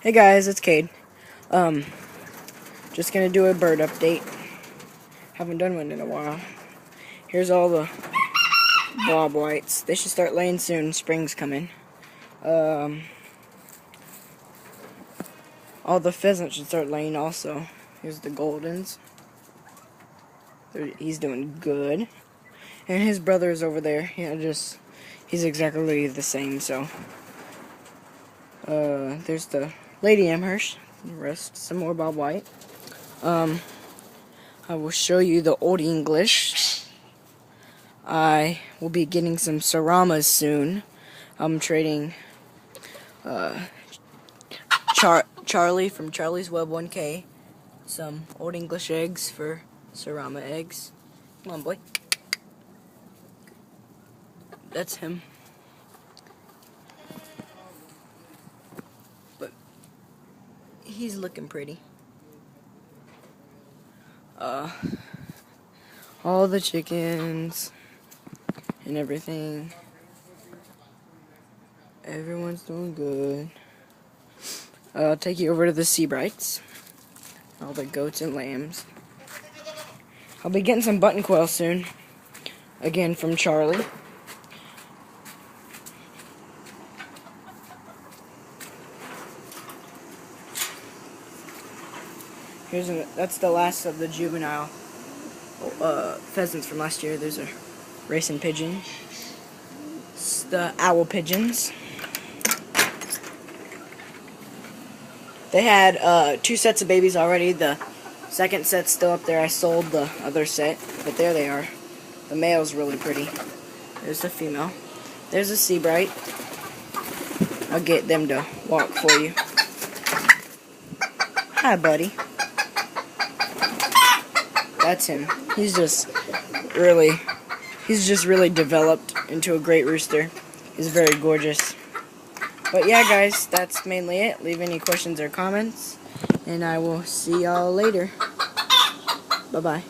Hey guys, it's Cade. Just gonna do a bird update. Haven't done one in a while. Here's all the bob whites. They should start laying soon. Spring's coming. All the pheasants should start laying also. Here's the goldens. He's doing good. And his brother is over there. He's exactly the same, so. There's the Lady Amherst. The rest, some more bob white. I will show you the Old English. I will be getting some Saramas soon. I'm trading Charlie from Charlie's Web 1K some Old English eggs for Sarama eggs. Come on, boy. That's him. But he's looking pretty. All the chickens and everything. Everyone's doing good. I'll take you over to the Seabrights. All the goats and lambs. I'll be getting some button quail soon. Again from Charlie. That's the last of the juvenile pheasants from last year. There's a racing pigeon. It's the owl pigeons. They had 2 sets of babies already. The second set's still up there. I sold the other set, but there they are. The male's really pretty. There's the female. There's a Seabright. I'll get them to walk for you. Hi, buddy. That's him. He's just really developed into a great rooster. He's very gorgeous. But yeah, guys, that's mainly it. Leave any questions or comments, and I will see y'all later. Bye-bye.